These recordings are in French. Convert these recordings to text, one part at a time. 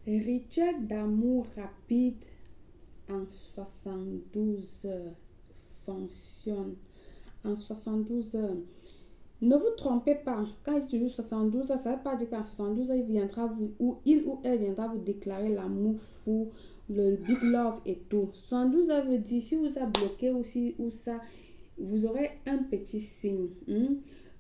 Rituel d'amour rapide en 72 heures fonctionne. En 72 heures. Ne vous trompez pas, quand il dit 72 heures, ça ne veut pas dire qu'en 72 heures, il ou elle viendra vous déclarer l'amour fou, le big love et tout. 72 heures veut dire, si vous a bloqué aussi ou ça, vous aurez un petit signe.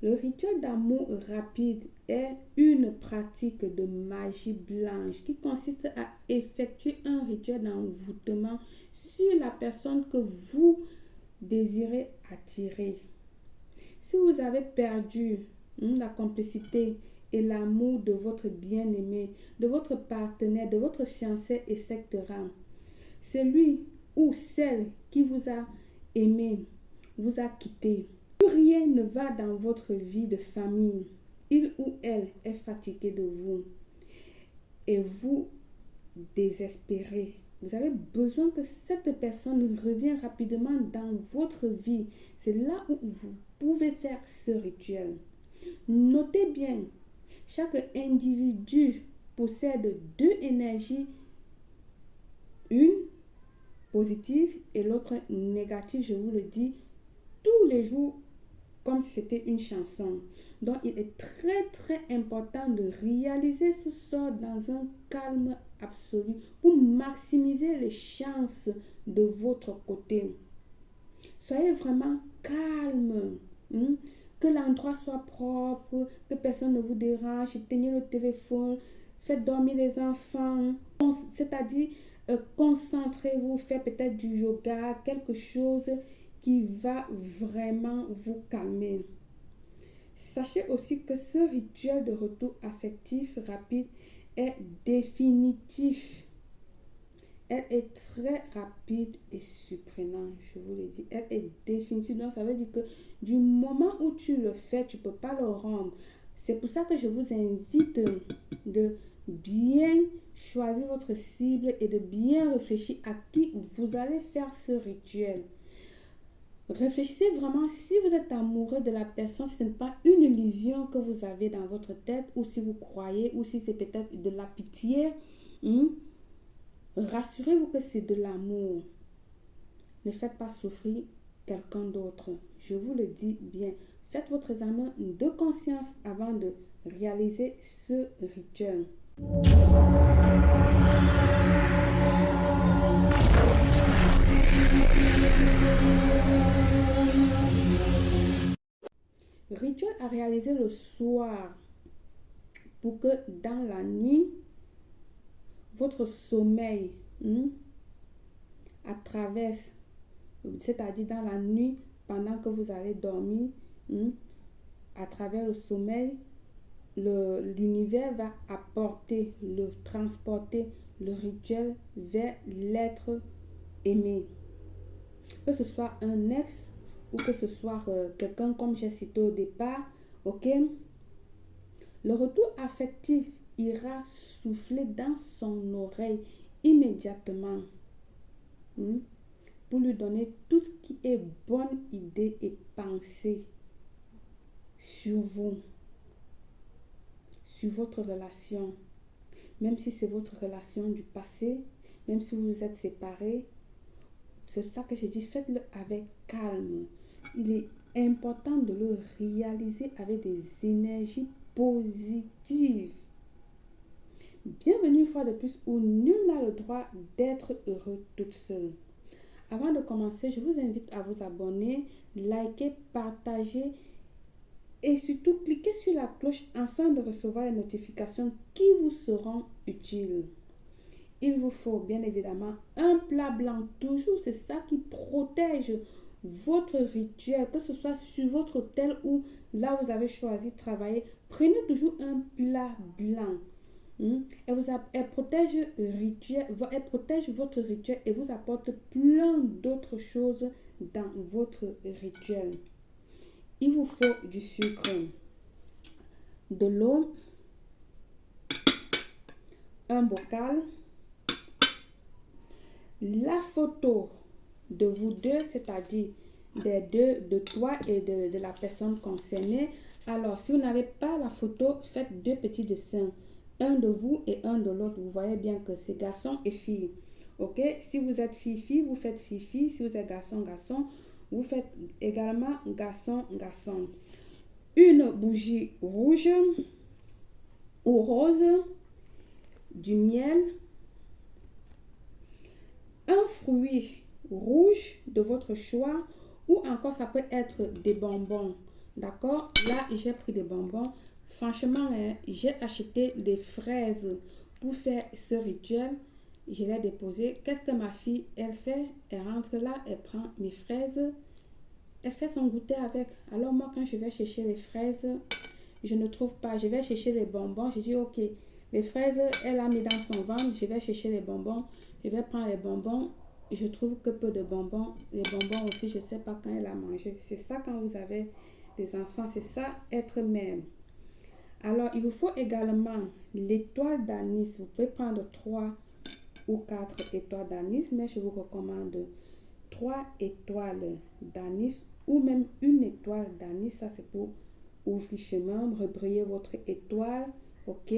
Le rituel d'amour rapide est une pratique de magie blanche qui consiste à effectuer un rituel d'envoûtement sur la personne que vous désirez attirer. Si vous avez perdu la complicité et l'amour de votre bien-aimé, de votre partenaire, de votre fiancé, etc., celui ou celle qui vous a aimé vous a quitté. Plus rien ne va dans votre vie de famille. Il ou elle est fatigué de vous et vous désespérez. Vous avez besoin que cette personne revienne rapidement dans votre vie. C'est là où vous pouvez faire ce rituel. Notez bien, chaque individu possède deux énergies, une positive et l'autre négative, je vous le dis, tous les jours comme si c'était une chanson. Donc, il est très important de réaliser ce sort dans un calme absolu pour maximiser les chances de votre côté. Soyez vraiment calme. Que l'endroit soit propre, que personne ne vous dérange, éteignez le téléphone, faites dormir les enfants. C'est-à-dire, concentrez-vous, faites peut-être du yoga, quelque chose qui va vraiment vous calmer. Sachez aussi que ce rituel de retour affectif rapide est définitif. Elle est très rapide et surprenante, je vous le dis. Elle est définitive. Donc, ça veut dire que du moment où tu le fais, tu ne peux pas le rendre. C'est pour ça que je vous invite de bien choisir votre cible et de bien réfléchir à qui vous allez faire ce rituel. Réfléchissez vraiment si vous êtes amoureux de la personne, si ce n'est pas une illusion que vous avez dans votre tête, ou si vous croyez, ou si c'est peut-être de la pitié. Rassurez-vous que c'est de l'amour. Ne faites pas souffrir quelqu'un d'autre. Je vous le dis bien. Faites votre examen de conscience avant de réaliser ce rituel. Rituel à réaliser le soir pour que dans la nuit, votre sommeil à travers, c'est-à-dire dans la nuit, pendant que vous allez dormir, à travers le sommeil, l'univers va transporter le rituel vers l'être aimé. Que ce soit un ex ou que ce soit quelqu'un comme j'ai cité au départ, ok? Le retour affectif ira souffler dans son oreille immédiatement pour lui donner tout ce qui est bonne idée et pensée sur vous, sur votre relation, même si c'est votre relation du passé, même si vous vous êtes séparés. C'est pour ça que j'ai dit, faites-le avec calme. Il est important de le réaliser avec des énergies positives. Bienvenue une fois de plus où nul n'a le droit d'être heureux toute seule. Avant de commencer, je vous invite à vous abonner, liker, partager et surtout cliquer sur la cloche afin de recevoir les notifications qui vous seront utiles. Il vous faut bien évidemment un plat blanc, toujours c'est ça qui protège votre rituel, que ce soit sur votre hôtel ou là vous avez choisi de travailler. Prenez toujours un plat blanc. Elle protège votre rituel et vous apporte plein d'autres choses dans votre rituel. Il vous faut du sucre, de l'eau, un bocal, la photo de vous deux, c'est-à-dire de toi et de la personne concernée. Alors, si vous n'avez pas la photo, faites deux petits dessins. un de vous et un de l'autre. Vous voyez bien que c'est garçon et fille. Ok? Si vous êtes fille-fille, vous faites fille-fille. Si vous êtes garçon-garçon, vous faites également garçon-garçon. Une bougie rouge ou rose, du miel, un fruit rouge de votre choix ou encore ça peut être des bonbons. D'accord? Là, j'ai pris des bonbons. Franchement, j'ai acheté des fraises pour faire ce rituel. Je l'ai déposé. Qu'est-ce que ma fille, elle fait? Elle rentre là, elle prend mes fraises. Elle fait son goûter avec. Alors moi, quand je vais chercher les fraises, je ne trouve pas. Je vais chercher les bonbons. Je dis, ok, les fraises, elle a mis dans son ventre. Je vais chercher les bonbons. Je vais prendre les bonbons. Je trouve que peu de bonbons. Les bonbons aussi, je ne sais pas quand elle a mangé. C'est ça quand vous avez des enfants. C'est ça, être mère. Alors, il vous faut également l'étoile d'anis. Vous pouvez prendre 3 ou 4 étoiles d'anis, mais je vous recommande 3 étoiles d'anis ou même une étoile d'anis. Ça, c'est pour ouvrir chemin, rebriller votre étoile. Ok?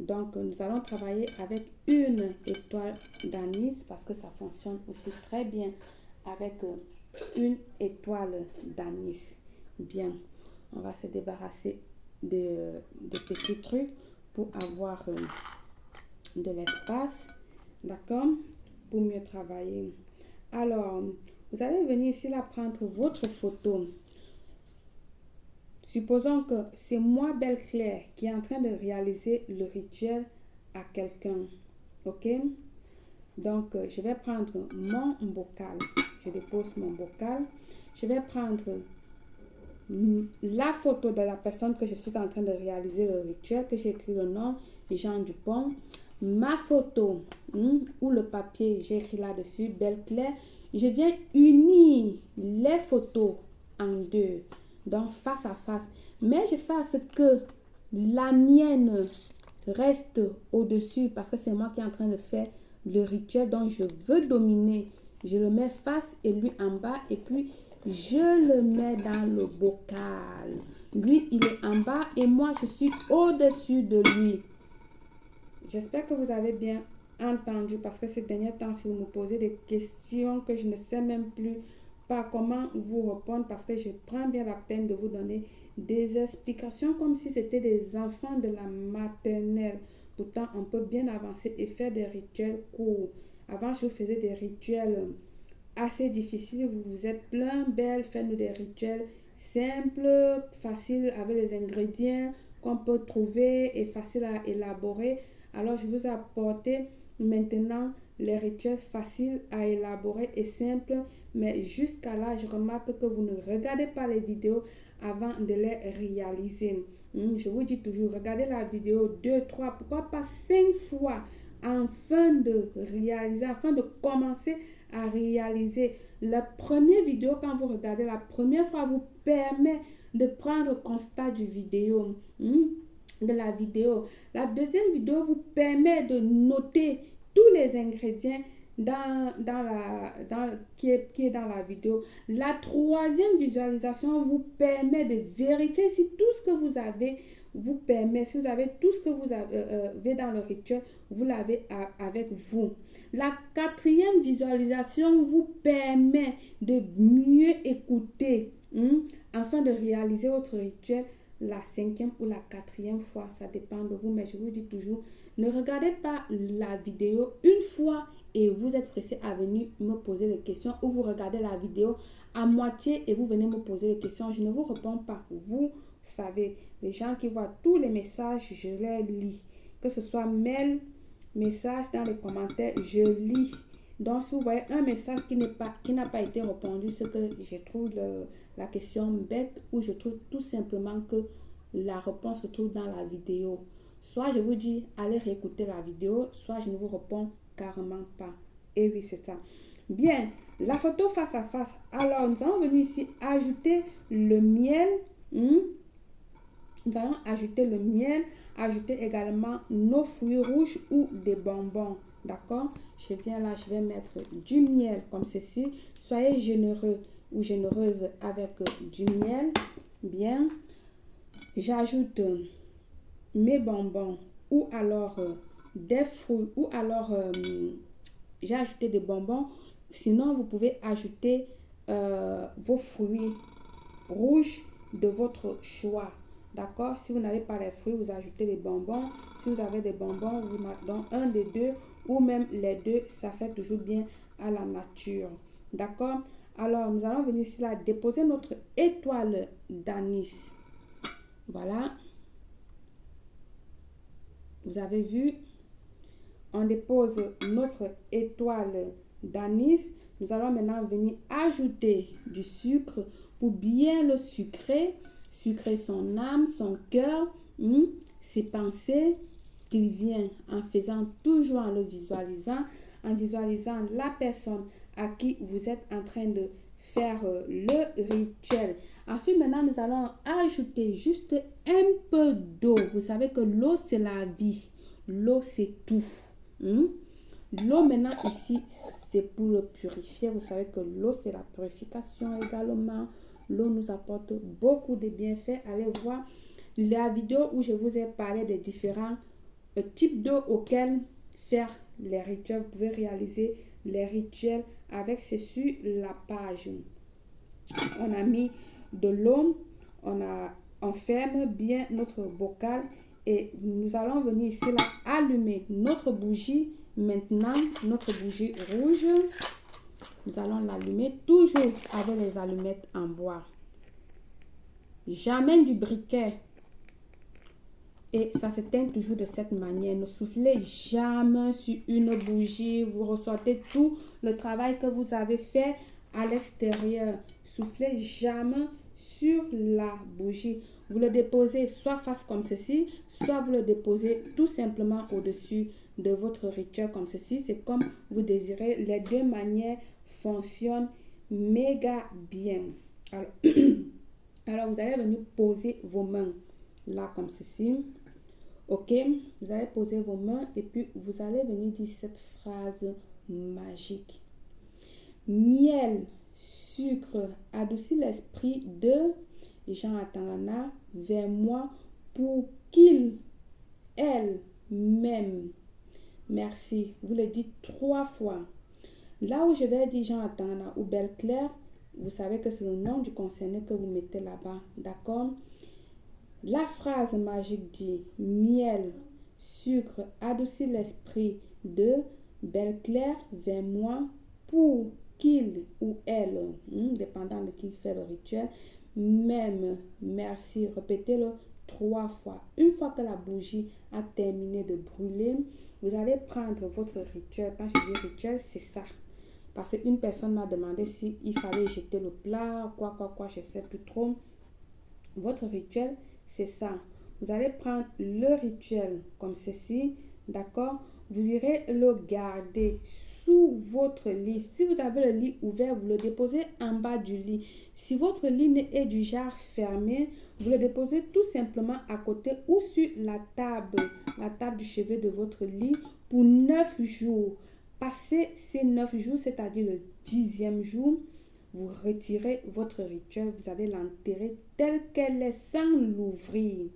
Donc, nous allons travailler avec une étoile d'anis parce que ça fonctionne aussi très bien avec une étoile d'anis. Bien, on va se débarrasser de petits trucs pour avoir de l'espace. D'accord? Pour mieux travailler. Alors, vous allez venir ici là prendre votre photo. Supposons que c'est moi, Belle Claire, qui est en train de réaliser le rituel à quelqu'un. Ok? Donc, je vais prendre mon bocal. Je dépose mon bocal. Je vais prendre la photo de la personne que je suis en train de réaliser le rituel, que j'ai écrit le nom, Jean Dupont. Ma photo ou le papier, j'ai écrit là-dessus, Belle Claire. Je viens unir les photos en deux. Donc, face à face. Mais je fais à ce que la mienne reste au-dessus parce que c'est moi qui est en train de faire le rituel dont je veux dominer. Je le mets face et lui en bas et puis je le mets dans le bocal. Lui, il est en bas et moi, je suis au-dessus de lui. J'espère que vous avez bien entendu parce que ces derniers temps, si vous me posez des questions que je ne sais même plus pas comment vous répondre parce que je prends bien la peine de vous donner des explications comme si c'était des enfants de la maternelle. Pourtant, on peut bien avancer et faire des rituels courts. Avant, je faisais des rituels assez difficiles. Vous vous êtes plein, belle, faites-nous des rituels simples, faciles avec les ingrédients qu'on peut trouver et faciles à élaborer. Alors, je vous ai apporté maintenant les rituels faciles à élaborer et simples. Mais jusqu'à là, je remarque que vous ne regardez pas les vidéos avant de les réaliser. Je vous dis toujours, regardez la vidéo 2, 3, pourquoi pas 5 fois afin de réaliser, afin de commencer à réaliser. La première vidéo, quand vous regardez, la première fois vous permet de prendre constat du vidéo. De la vidéo. La deuxième vidéo vous permet de noter tous les ingrédients qui est dans la vidéo. La troisième visualisation vous permet de vérifier si tout ce que vous avez vous permet, si vous avez tout ce que vous avez dans le rituel, vous l'avez avec vous. La quatrième visualisation vous permet de mieux écouter afin de réaliser votre rituel la 5e ou la 4e fois, ça dépend de vous, mais je vous dis toujours, ne regardez pas la vidéo une fois et vous êtes pressé à venir me poser des questions ou vous regardez la vidéo à moitié et vous venez me poser des questions, je ne vous réponds pas. Vous savez, les gens qui voient tous les messages, je les lis, que ce soit mail, message dans les commentaires, je lis. Donc, si vous voyez un message qui n'a pas été répondu, c'est que je trouve la question bête ou je trouve tout simplement que la réponse se trouve dans la vidéo. Soit je vous dis, allez réécouter la vidéo, soit je ne vous réponds carrément pas. Et oui, c'est ça. Bien, la photo face à face. Alors, nous allons venir ici ajouter le miel. Nous allons ajouter le miel, ajouter également nos fruits rouges ou des bonbons. D'accord? Je viens là, je vais mettre du miel comme ceci. Soyez généreux ou généreuse avec du miel. Bien. J'ajoute mes bonbons ou alors des fruits, ou alors j'ai ajouté des bonbons. Sinon, vous pouvez ajouter vos fruits rouges de votre choix. D'accord? Si vous n'avez pas les fruits, vous ajoutez les bonbons. Si vous avez des bonbons, vous mettez un des deux ou même les deux. Ça fait toujours bien à la nature. D'accord? Alors, nous allons venir ici là déposer notre étoile d'anis. Voilà. Vous avez vu? On dépose notre étoile d'anis. Nous allons maintenant venir ajouter du sucre pour bien le sucrer. Sucrer son âme, son cœur, ses pensées qu'il vient en faisant toujours en le visualisant, en visualisant la personne à qui vous êtes en train de faire le rituel. Ensuite, maintenant, nous allons ajouter juste un peu d'eau. Vous savez que l'eau, c'est la vie. L'eau, c'est tout. L'eau, maintenant, ici, c'est pour le purifier. Vous savez que l'eau, c'est la purification également. L'eau nous apporte beaucoup de bienfaits. Allez voir la vidéo où je vous ai parlé des différents types d'eau auxquels faire les rituels. Vous pouvez réaliser les rituels avec, c'est sur la page. On a mis de l'eau, on ferme bien notre bocal et nous allons venir ici là allumer notre bougie. Maintenant, notre bougie rouge, nous allons l'allumer toujours avec les allumettes en bois. Jamais du briquet. Et ça s'éteint toujours de cette manière. Ne soufflez jamais sur une bougie. Vous ressortez tout le travail que vous avez fait à l'extérieur. Soufflez jamais sur la bougie. Vous le déposez soit face comme ceci, soit vous le déposez tout simplement au-dessus de votre rituel comme ceci. C'est comme vous désirez. Les deux manières fonctionnent méga bien. Alors vous allez venir poser vos mains là comme ceci. Ok, vous allez poser vos mains et puis vous allez venir dire cette phrase magique. Miel, sucre, adoucit l'esprit de Jean Atangana vers moi pour qu'il, elle, m'aime. Merci. Vous le dites 3 fois. Là où je vais dire Jean Atangana ou Belle Claire, vous savez que c'est le nom du concerné que vous mettez là-bas. D'accord? La phrase magique dit miel, sucre, adoucit l'esprit de Belle Claire vers moi pour qu'il ou elle, dépendant de qui fait le rituel, m'aime. Merci. Répétez-le 3 fois. Une fois que la bougie a terminé de brûler, vous allez prendre votre rituel. Quand je dis rituel, c'est ça. Parce qu'une personne m'a demandé s'il fallait jeter le plat, quoi, je ne sais plus trop. Votre rituel, c'est ça. Vous allez prendre le rituel comme ceci, d'accord? Vous irez le garder sous votre lit. Si vous avez le lit ouvert, vous le déposez en bas du lit. Si votre lit est du genre fermé, vous le déposez tout simplement à côté ou sur la table du chevet de votre lit pour 9 jours. Passez ces 9 jours, c'est-à-dire le 10e jour, vous retirez votre rituel, vous allez l'enterrer telle qu'elle est sans l'ouvrir.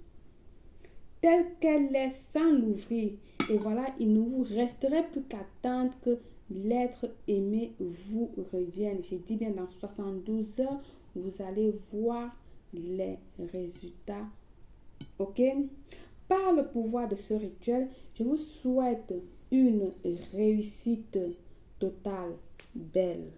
Telle qu'elle est sans l'ouvrir. Et voilà, il ne vous resterait plus qu'à attendre que l'être aimé vous revienne. J'ai dit bien dans 72 heures, vous allez voir les résultats. Ok? Par le pouvoir de ce rituel, je vous souhaite une réussite totale, belle.